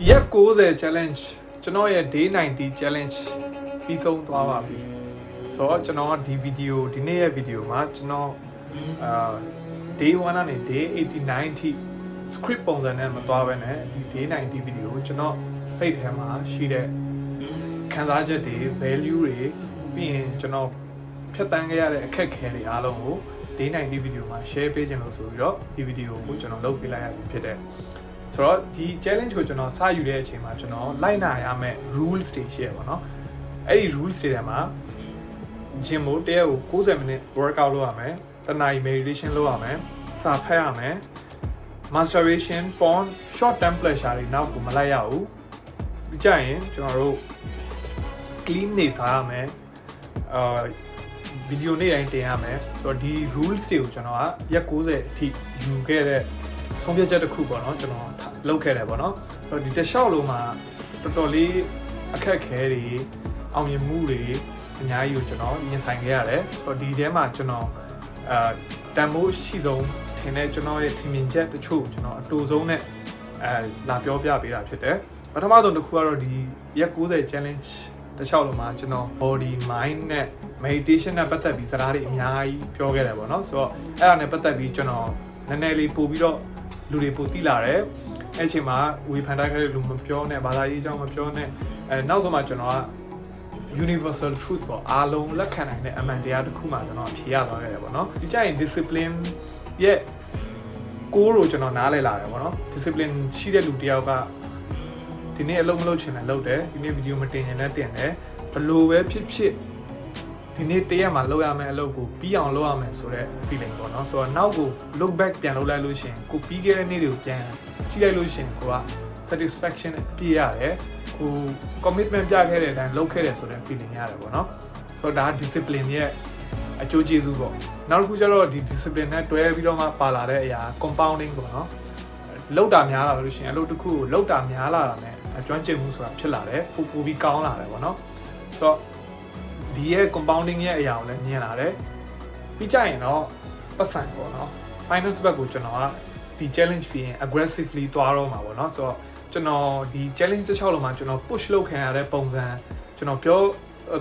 ရက်90 challenge ကျွန်တော်ရဲ့ day 90 challenge ပြီးဆုံးသွားပါပြီဆိုတော့ကျွန်တော်ဒီဗီဒီယိုဒီနေ့ရဲ့ဗီဒီယိုမှာကျွန်တော်day 1ကနေ day 89 ထိ script ပုံစံနဲ့မသွားဘဲနဲ့ဒီ day 90 ဗီဒီယိုကျွန်တော်စိတ်ထဲမှာရှိတဲ့ခံစားချက်တွေ value တွေပြီးရင်ကျွန်တော်ဖြတ်တန်းခဲ့ရတဲ့အခက်အခဲတွေအားလုံးကို day 90 ဗီဒီယိုမှာ share ပေးခြင်းလို့ဆိုပြီးတော့ဒီဗီဒီယိုကိုကျွန်တော်လုပ်ပေးလိုက်ရပြီဖြစ်တယ်ဆိုတော့ဒီ challenge ကိုကျွန်တော်စယူတဲ့အချိန်မှာကျွန်တော်လိုက်နာရမယ့် rules တွေရှိရပါတော့အဲ့ဒီ rules တွေထဲမှာ gym ကိုတရက်ကို90 minute workout လုပ်ရမယ်တနာရီ meditation လုပ်ရမယ်စာဖတ်ရမယ် masturbation porn short term pleasure တွေနောက်ကိုမလိုက်ရဘူးပြီးကြရင်ကျွန်တော်တို့ clean နေစားရမယ်ဗီဒီယိုနေ့တိုင်းတင်ရမယ်ဆိုတော့ဒီ rules တွေကိုကျွန်တော်ကရက်90အထိယူခဲ့တဲ့ဆုံးဖြတ်ချက်တစ်ခုပေါ့နော်ကျွန်တော်လုပ်ခဲ့တယ်ပေါ့နော်ဆိုတော့ဒီတစ်လျှောက်လုံးမှာတော်တော်လေးအခက်ခဲတွေအောင်မြင်မှုတွေအများကြီးကိုကျွန်တော်ရင်ဆိုင်ခဲ့ရတယ်ဆိုတော့ဒီထဲမှာကျွန်တော်တန်ဖိုးရှိဆုံးထင်တဲ့ကျွန်တော်ရဲ့ထင်မြင်ချက်တချို့ကျွန်တော်အတူဆုံးနဲ့လာပြောပြပေးတာဖြစ်တယ်ပထမဆုံးတစ်ခုကတော့ဒီရက်90 challenge တစ်လျှောက်လုံးမှာကျွန်တော် body mind နဲ့ meditation နဲ့ပတ်သက်ပြီးစကားတွေအများကြီးပြောခဲ့တယ်ပေါ့နော်ဆိုတော့အဲ့ဒါနဲ့ပတ်သက်ပြီးကျွန်တော်နည်းနည်းလေးပို့ပြီးတော့လူတွေပိုသိလာတယ်အဲ့အချိန်မှာဝေဖန်တိုက်ခိုက်တဲ့လူမပြောနဲ့ဘာသာရေးအကြောင်းမပြောနဲ့နောက်ဆုံးမှကျွန်တော်က universal truth ပေါ့အားလုံးလက်ခံနိုင်တဲ့အမှန်တရားတစ်ခုမှကျွန်တော်ဖြေရသွားခဲ့တယ်ပေါ့နော်ဒီကြရင် discipline ရဲ့ကိုယ်ကိုကျွန်တော်နားလည်လာတယ်ပေါ့နော် discipline ရှိတဲ့လူတယောက်ကဒီနေ့အလုပ်မလုပ်ချင်တယ်လုပ်တယ်ဒီနေ့ဗီဒီယိုမတင်ချင်လည်းတင်တယ်ဘလို့ပဲဖြစ်ဖြစ်ဒီနေ့တရက်မှာလုပ်ရမယ့်အလုပ်ကိုပြီးအောင်လုပ်ရမယ်ဆိုတော့ feeling ပေါ့နော်ဆိုတော့နောက်ကို look back ပြန်လုပ်လိုက်လို့ရှင်ကိုပြီးခဲ့တဲ့နေ့တွေကိုပြန်ကြည့်လိုက်လို့ရှင်ကိုက satisfaction ပြည့်ရတယ်ကို commitment ပြခဲ့တဲ့အတိုင်းလုပ်ခဲ့တယ်ဆိုတဲ့ feeling ရတယ်ပေါ့နော်ဆိုတော့ဒါ discipline ရဲ့အကျိုးကျေးဇူးပေါ့နောက်တစ်ခုကျတော့ဒီ discipline နဲ့တွဲပြီးတော့မှပါလာတဲ့အရာ compounding ပေါ့နော်လောက်တာများလာလို့ရှင်အလုပ်တစ်ခုကိုလောက်တာများလာတာနဲ့အကျွမ်းကျင်မှုဆိုတာဖြစ်လာတယ်ပိုပြီးကောင်းလာတယ်ပေါ့နော်ဆိုတော့ဒီရဲ့ compounding ရဲ့အရာကိုလည်းမြင်လာတယ်ပြီးကြရင်တော့ပတ်စံပေါ့နော် finance ဘက်ကိုကျွန်တော်ကဒီ challenge ပြီးရင် aggressively သွားတော့မှာပေါ့နော်ဆိုတော့ကျွန်တော်ဒီ challenge တစ်လျှောက်လုံးမှာကျွန်တော် push လုပ်ခံရတဲ့ပုံစံကျွန်တော်ပြော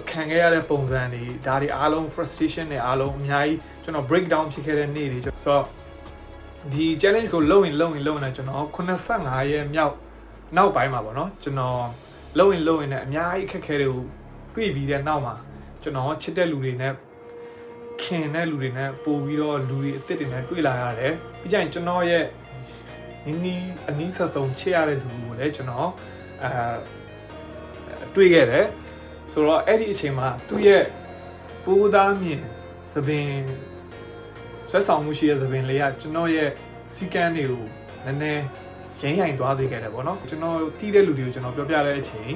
ခံခဲ့ရတဲ့ပုံစံတွေဒါတွေအားလုံး frustration တွေအားလုံးအများကြီးကျွန်တော် break down ဖြစ်ခဲ့တဲ့နေ့တွေဆိုတော့ဒီ challenge ကိုလုပ်ရင်နဲ့ကျွန်တော်85ရက်မြောက်နောက်ပိုင်းမှာပေါ့နော်ကျွန်တော်လုပ်ရင်နဲ့အများကြီးခက်ခဲတွေကိုတွေ့ပြီးတဲ့နောက်မှာကျွန်တော်ချစ်တဲ့လူတွေနဲ့ခင်တဲ့လူတွေနဲ့ပို့ပြီးတော့လူတွေအစ်စ်တွေနဲ့တွေ့လာရတယ်ပြီးကြရင်ကျွန်တော်ရဲ့နီးအနီးဆက်ဆုံးချစ်ရတဲ့သူကိုလည်းကျွန်တော်တွေ့ခဲ့တယ်ဆိုတော့အဲ့ဒီအချိန်မှာသူ့ရဲ့ပိုးသားမြင်သပင်ဆွဲဆောင်မှုရှိတဲ့သပင်လေးကကျွန်တော်ရဲ့စီကန်းတွေကိုနည်းနည်းရင်းရိုင်သွားစေခဲ့တယ်ပေါ့နော်ကျွန်တော်တီးတဲ့လူတွေကိုကျွန်တော်ပြောပြတဲ့အချိန်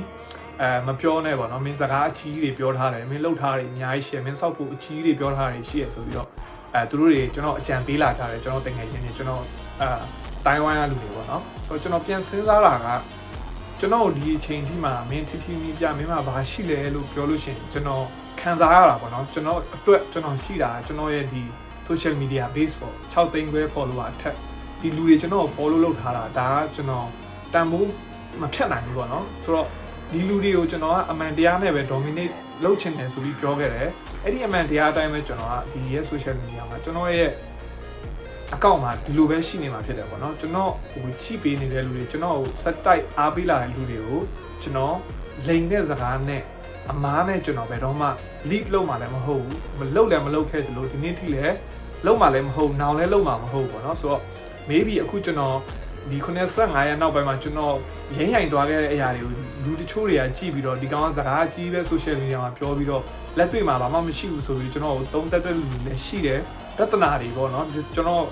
မပြောနဲ့ပေါ့နော်မင်းစကားအကြီးတွေပြောထားတယ်မင်းလှုပ်ထားတယ်အများကြီးရှယ်မင်းစောက်ဖို့အကြီးတွေပြောထားတယ်ရှိရဆိုပြီးတော့သူတို့တွေကျွန်တော်အကြံပေးလာကြတယ်ကျွန်တော်တကယ်ချင်းနေကျွန်တော်တိုင်းဝိုင်းရလူတွေပေါ့နော်ဆိုတော့ကျွန်တော်ပြန်စဉ်းစားတာကကျွန်တော်ဒီအချိန်ထိမှမင်းထီမီပြမင်းမှာဘာရှိလဲလို့ပြောလို့ရှိရင်ကျွန်တော်ခံစားရတာပေါ့နော်ကျွန်တော်အတွက်ကျွန်တော်ရှိတာကျွန်တော်ရဲ့ဒီ social media base ပေါ့6သိန်းခွဲ follower အထက်ဒီလူတွေကျွန်တော် follow လုပ်ထားတာဒါကကျွန်တော်တန်ဖိုးမဖြတ်နိုင်ဘူးပေါ့နော်ဆိုတော့ဒီလူတွေကိုကျွန်တော်ကအမှန်တရားနဲ့ပဲ dominate လုပ်ချင်တယ်ဆိုပြီးပြောခဲ့တယ်အဲ့ဒီအမှန်တရားအတိုင်းပဲကျွန်တော်ကဒီရဲ့ social media မှာကျွန်တော်ရဲ့ account မှာဒီလိုပဲရှိနေမှာဖြစ်တယ်ပေါ့နော်ကျွန်တော်ဟိုချိပေးနေတဲ့လူတွေကျွန်တော်ကိုဆက်တိုက်အားပေးလာတဲ့လူတွေကိုကျွန်တော်လိန်တဲ့စကားနဲ့အမားနဲ့ကျွန်တော်ဘယ်တော့မှ lead လုပ်မှလည်းမဟုတ်ဘူးမလုပ်လည်းမလုပ်ခဲ့သလိုဒီနေ့ထိလည်းလုပ်မှလည်းမဟုတ်နောင်လည်းလုပ်မှမဟုတ်ပေါ့နော်ဆိုတော့ maybe အခုကျွန်တော်ဒီ95ရက်နောက်ပိုင်းမှာကျွန်တော်ရင်းရိုင်သွားခဲ့တဲ့အရာတွေကိုလူတချို့တွေကကြည့်ပြီးတော့ဒီကောင်ကစကားကြီးပဲ social media မှာပြောပြီးတော့လက်တွေ့မှာဘာမှမရှိဘူးဆိုပြီးကျွန်တော်သုံးသက်တဲ့လူတွေလည်းရှိတယ်ပြဿနာတွေပေါ့နော်ကျွန်တော်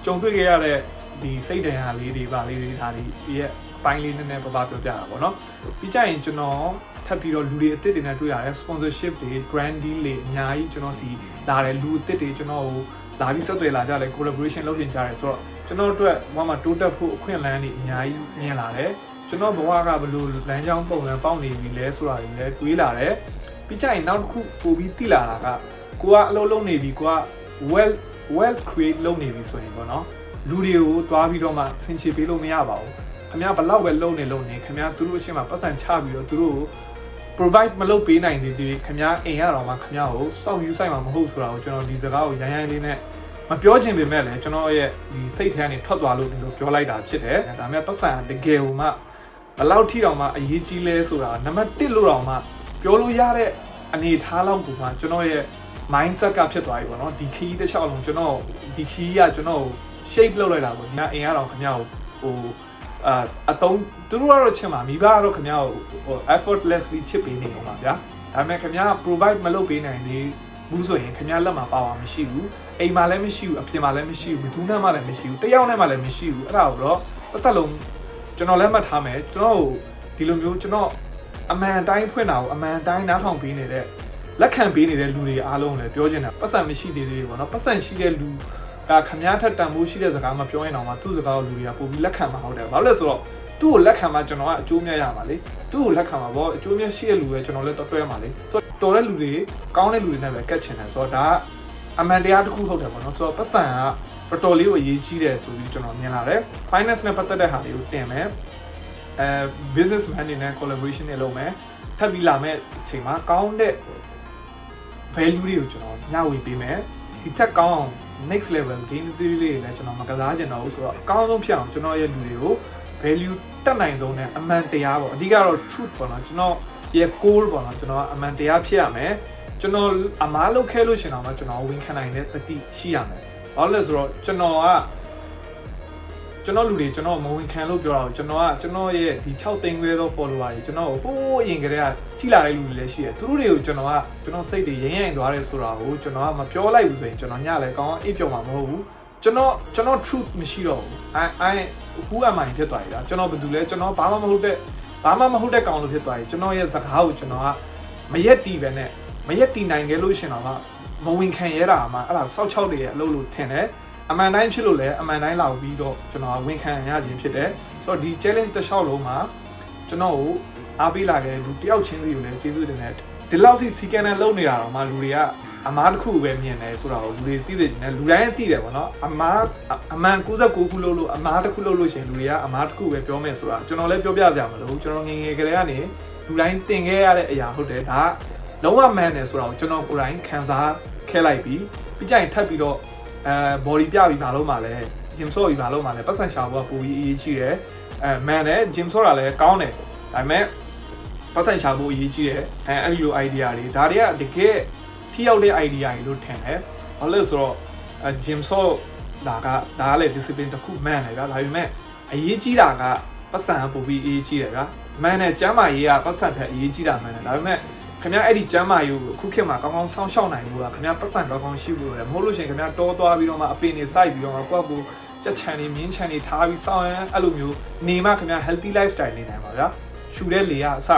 ကြုံတွေ့ခဲ့ရတဲ့ဒီစိတ်တရားလေးတွေပါလေးတွေဒါတွေရဲ့အပိုင်းလေးနည်းနည်းပါးပါးပြောပြတာပေါ့နော်ပြီးကြရင်ကျွန်တော်ထပ်ပြီးတော့လူတွေအစ်စ်တွေနဲ့တွေ့ရတယ် sponsorship တွေ grand deal တွေအများကြီးကျွန်တော်စီလာတယ်လူအစ်စ်တွေကျွန်တော်ကိုလာပြီးဆက်သွယ်လာကြတယ် collaboration လုပ်နေကြတယ်ဆိုတော့ကျွန်တော်တို့ဘာမှတိုးတက်ဖို့အခွင့်အလမ်းတွေအများကြီးမြင်လာတယ်ကျွန်တော်ဘဝကဘယ်လိုလမ်းကြောင်းပုံစံပေါက်နေပြီလဲဆိုတာတွေလည်းတွေးလာတယ်ပြီးကြရင်နောက်တစ်ခုပို့ပြီးသိလာတာကကိုကအလုပ်လုပ်နေပြီကိုက well create လုပ်နေပြီဆိုရင်ပေါ့နော်လူတွေကိုတွားပြီးတော့မှဆင်ချေပေးလို့မရပါဘူး ခင်ဗျားဘလောက်ပဲလုံနေခင်ဗျားသူတို့အရှင်းမှာပတ်စံချပြီးတော့သူတို့ provide မလုပ်ပေးနိုင်သေးခင်ဗျားအိမ်ရတော့မှခင်ဗျားကိုစောင့်ယူဆိုင်မှာမဟုတ်ဆိုတာကိုကျွန်တော်ဒီစကားကိုရိုင်းလေးနဲ့မပြောချင်ပေမဲ့လည်းကျွန်တော်ရဲ့ဒီစိတ်ထဲကနေထွက်သွားလို့ပြောလိုက်တာဖြစ်တယ်ဒါပေမဲ့ပတ်စံတကယ်ကိုမှဘလောက်ထိတောင်မှအရေးကြီးလဲဆိုတာနံပါတ်1လို့တောင်မှပြောလို့ရတဲ့အနေထားလောက်ကိုမှကျွန်တော်ရဲ့ mindset ကဖြစ်သွားပြီပေါ့နော်ဒီခီးတစ်လျှောက်လုံးကျွန်တော်ဒီခီးကကျွန်တော် shape လုပ်လိုက်တာပေါ့ညာအိမ်ကတော့ခင်ဗျားကိုဟိုအတုံးသူတို့ကတော့ချင်ပါမိဘကတော့ခင်ဗျားကို effortlessly ချစ်ပေးနေအောင်ပါဗျာဒါပေမဲ့ခင်ဗျား provide မလုပ်ပေးနိုင်သေးဘူးဆိုရင်ခင်ဗျားလက်မှာပါဝါမရှိဘူးအိမ်မှာလည်းမရှိဘူးအပြင်မှာလည်းမရှိဘူးဘူးနဲ့မှလည်းမရှိဘူးတယောက်နဲ့မှလည်းမရှိဘူးအဲ့ဒါကိုတော့တစ်သက်လုံးကျွန်တော်လည်းမှတ်ထားမယ်ကျွန်တော်ဒီလိုမျိုးကျွန်တော်အမှန်တိုင်းဖွင့်တာကိုအမှန်တိုင်းနားထောင်ပေးနေတဲ့လက်ခံပေးနေတဲ့လူတွေအားလုံးလည်းပြောချင်တာပတ်စံမရှိသေးသေးပေါ့နော်ပတ်စံရှိတဲ့လူကခမားထက်တန်ဖိုးရှိတဲ့စကားမပြောရင်တော့မှသူ့စကားကိုလူတွေကပို့ပြီးလက်ခံမှာဟုတ်တယ်ဘာလို့လဲဆိုတော့သူ့ကိုလက်ခံမှာကျွန်တော်ကအကျိုးမြတ်ရမှာလေသူ့ကိုလက်ခံမှာပေါ့အကျိုးမြတ်ရှိတဲ့လူပဲကျွန်တော်လည်းတွဲမှာလေဆိုတော့တော်တဲ့လူတွေကောင်းတဲ့လူတွေနဲ့ပဲကတ်ချင်တယ်ဆိုတော့ဒါကအမှန်တရားတစ်ခုဟုတ်တယ်ပေါ့နော်ဆိုတော့ပတ်စံကတော်တော်လေးကိုအရေးကြီးတယ်ဆိုပြီးကျွန်တော်မြင်လာတယ် finance နဲ့ပတ်သက်တဲ့ဟာတွေကိုတင်မယ်businessman တွေနဲ့ collaboration တွေလုပ်မယ်ထပ်ပြီးလာမဲ့အချိန်မှာကောင်းတဲ့ value တွေကိုကျွန်တော်မျှဝေပေးမယ်ဒီထက်ကောင်းအောင် next level game theory လေးတွေလည်းကျွန်တော်မကစားချင်တော့ဘူးဆိုတော့အကောင်းဆုံးဖြစ်အောင်ကျွန်တော်ရဲ့လူတွေကို value တက်နိုင်ဆုံးနဲ့အမှန်တရားပေါ့အဓိကတော့ truth ပေါ့နော်ကျွန်တော်ရဲ့ core ပေါ့နော်ကျွန်တော်အမှန်တရားဖြစ်ရမယ်ကျွန်တော်အမားလုပ်ခဲ့လို့ရှင်တော့ကျွန်တော်ဝင်ခံနိုင်တဲ့တတိရှိရမယ်ဘာလို့လဲဆိုတော့ကျွန်တော်လူတွေကျွန်တော်မဝင်ခံလို့ပြောတာကျွန်တော်ရဲ့ဒီ6သိန်းခွဲသော follower တွေကျွန်တော်ဟိုးအရင်ကတည်းကကြီးလာတဲ့လူတွေလည်းရှိတယ်သူတို့တွေကိုကျွန်တော်စိတ်တွေရင်သွားတယ်ဆိုတာကိုကျွန်တော်ကမပြောလိုက်ဘူးဆိုရင်ကျွန်တော်ညလည်းကောင်းအိပ်ပျော်မှာမဟုတ်ဘူးကျွန်တော် truth မရှိတော့ဘူး I who am I ဖြစ်သွားပြီလားကျွန်တော်ဘာလို့လဲကျွန်တော်ဘာမှမဟုတ်တဲ့ကောင်လို့ဖြစ်သွားပြီကျွန်တော်ရဲ့စကားကိုကျွန်တော်ကမရက်တီးပဲနဲ့မရက်တီးနိုင်ခဲ့လို့ရှင်တော့မဝင်ခံရတာမှအဲ့ဒါစောက်ချောက်တွေရဲ့အလုပ်လို့ထင်တယ်အမှန်တိုင်းဖြစ်လို့လဲအမှန်တိုင်းလောက်ပြီးတော့ကျွန်တော်ဝန်ခံရခြင်းဖြစ်တယ်ဆိုတော့ဒီ challenge တစ်လျှောက်လုံးမှာကျွန်တော်ကိုအားပေးလာခဲ့လူတယောက်ချင်းစီကိုလည်းကျေးဇူးတင်တယ်ဒီလောက်စီကံနဲ့လုံနေတာတော့မှလူတွေကအမားတစ်ခုပဲမြင်တယ်ဆိုတာကိုလူတွေသိသိချင်တယ်လူတိုင်းသိတယ်ပေါ့နော်အမှန်69ခုလို့အမားတစ်ခုလို့ရှင်လူတွေကအမားတစ်ခုပဲပြောမယ်ဆိုတာကျွန်တော်လည်းပြောပြကြမှာလို့ကျွန်တော်ငယ်ကလေးကနေလူတိုင်းသင်ခဲ့ရတဲ့အရာဟုတ်တယ်ဒါကလုံးဝမှန်တယ်ဆိုတာကိုကျွန်တော်ကိုယ်တိုင်ခံစားခဲ့လိုက်ပြီးကြရင်ထပ်ပြီးတော့body ပြပြီးမလုပ်မှလဲ gym ဆော့ပြီးမလုပ်မှလဲပတ်စံရှာဖို့ကပိုပြီးအရေးကြီးတယ်man နဲ့ gym ဆော့တာလည်းကောင်းတယ်ဒါပေမဲ့ပတ်စံရှာဖို့အရေးကြီးတယ်အဲ့ဒီလို idea တွေဒါတွေကတကယ်ထိရောက်တဲ့ idea တွေလို့ထင်တယ်ဘာလို့လဲဆိုတော့ gym ဆော့ဒါကလည်း discipline တစ်ခု man တယ်ဗျာဒါပေမဲ့အရေးကြီးတာကပတ်စံပိုပြီးအရေးကြီးတယ်ဗျာ man နဲ့ကျမ်းမာရေးကပတ်စံထက်အရေးကြီးတာ man တယ်ဒါပေမဲ့ခင်ဗျားအဲ့ဒီကျမ်းမာရေးကိုအခုခေတ်မှာကောင်းကောင်းစောင့်ရှောက်နိုင်လို့လားခင်ဗျားပတ်စံကောင်းကောင်းရှိဖို့လည်းမဟုတ်လို့ရှိရင်ခင်ဗျားတောသွားပြီးတော့မှအပင်တွေစိုက်ပြီးတော့မှကိုယ့်ကိုကြက်ချန်တွေမြင်းချန်တွေထားပြီးစောင့်ရမ်းအဲ့လိုမျိုးနေမှခင်ဗျား healthy lifestyle နေနိုင်ပါဗျာရှူတဲ့လေကအစ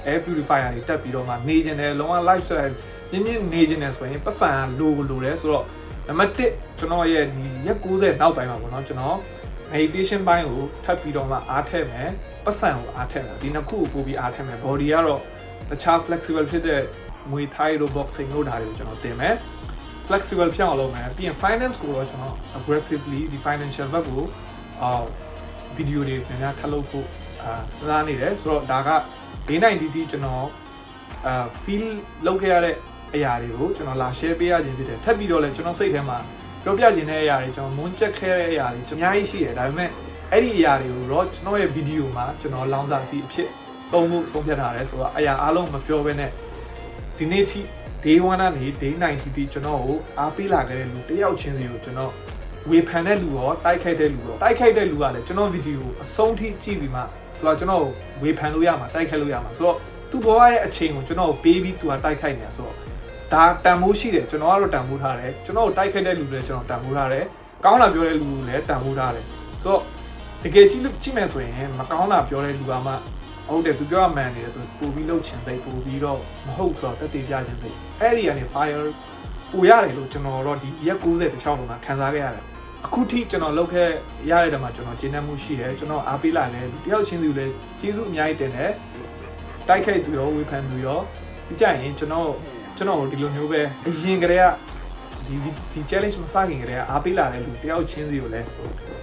air purifier တွေတက်ပြီးတော့မှနေကျင်တယ်လုံးဝ lifestyle မြင်းနေကျင်တယ်ဆိုရင်ပတ်စံလိုတယ်ဆိုတော့နံပါတ်1ကျွန်တော်ရဲ့ဒီရက်90နောက်ပိုင်းမှာပေါ့နော်ကျွန်တော် meditation ဘိုင်းကိုထပ်ပြီးတော့မှအားထည့်မယ်ပတ်စံကိုအားထည့်မယ်ဒီနှစ်ခုကိုပို့ပြီးအားထည့်မယ် body ကတော့တခြား flexible ဖြစ်တဲ့မွေထိုင်းတို့ boxing တို့ဒါတွေကိုကျွန်တော်တင်မယ် flexible ဖြစ်အောင်လုပ်မယ်ပြီးရင် finance ကိုတော့ကျွန်တော် aggressively ဒီ financial ဘက်ကိုvideo တွေပြန်ထပ်လုပ်ဖို့စဉ်းစားနေတယ်ဆိုတော့ဒါကဒေးနိုင်တီကျွန်တော်feel လုပ်ခဲ့ရတဲ့အရာတွေကိုကျွန်တော်လာ share ပေးရခြင်းဖြစ်တယ်ထပ်ပြီးတော့လည်းကျွန်တော်စိတ်ထဲမှာပြောပြခြင်းတဲ့အရာတွေကျွန်တော်မွန်းချက်ခဲ့တဲ့အရာတွေကျွန်တော်အများကြီးရှိတယ်ဒါပေမဲ့အဲ့ဒီအရာတွေကိုတော့ကျွန်တော်ရဲ့ video မှာကျွန်တော်လောင်စာစီအဖြစ်သုံးဖို့ဆုံးဖြတ်ထားတယ်ဆိုတော့အရာအားလုံးမပြောဘဲနဲ့ဒီနေ့ထိ day 1ကနေ day 90 ထိကျွန်တော်ကိုအားပေးလာခဲ့တဲ့လူတယောက်ချင်းစီကိုကျွန်တော်ဝေဖန်တဲ့လူရောတိုက်ခိုက်တဲ့လူရောတိုက်ခိုက်တဲ့လူကလည်းကျွန်တော်ဗီဒီယိုအဆုံးထိကြည့်ပြီးမှသူကကျွန်တော်ဝေဖန်လို့ရမှာတိုက်ခိုက်လို့ရမှာဆိုတော့သူ့ဘဝရဲ့အချိန်ကိုကျွန်တော်ပေးပြီးသူကတိုက်ခိုက်နေတာဆိုတော့ဒါတန်ဖိုးရှိတယ်ကျွန်တော်ကတော့တန်ဖိုးထားတယ်ကျွန်တော်ကိုတိုက်ခိုက်တဲ့လူလည်းကျွန်တော်တန်ဖိုးထားတယ်ကောင်းတာပြောတဲ့လူလည်းတန်ဖိုးထားတယ်ဆိုတော့တကယ်ကြည့်မယ်ဆိုရင်မကောင်းတာပြောတဲ့လူကမှဟုတ်တယ်သူပြောရမှန်နေတယ်သူပို့ပြီးလှုပ်ချင်သိပို့ပြီးတော့မဟုတ်ဆိုတော့တက်သေးပြချင်သိအဲ့ဒီကနေ fire ပူရတယ်လို့ကျွန်တော်တော့ဒီရက်90တခြားလုံးကခံစားခဲ့ရတယ်အခုထိကျွန်တော်လုပ်ခဲ့ရတဲ့တမှာကျွန်တော်ကျင်းနှံမှုရှိတယ်ကျွန်တော်အားပေးလာတယ်တယောက်ချင်းစီလည်းကျေးဇူးအများကြီးတင်တယ်တိုက်ခိုက်သူရောဝေဖန်သူရောဒီကြရင်ကျွန်တော်ဒီလိုမျိုးပဲအရင်ကတည်းကဒီ challenge မစခင်ကတည်းကအားပေးလာတဲ့လူတယောက်ချင်းစီကိုလည်း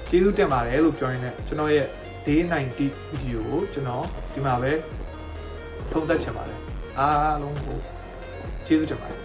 ကျေးဇူးတင်ပါတယ်လို့ပြောရင်းနဲ့ကျွန်တော်ရဲ့ day 90 video ကိုကျွန်တော်ဒီမှာပဲဆုံးသက်ချင်ပါတယ်အားလုံးကိုကျေးဇူးတင်ပါတယ်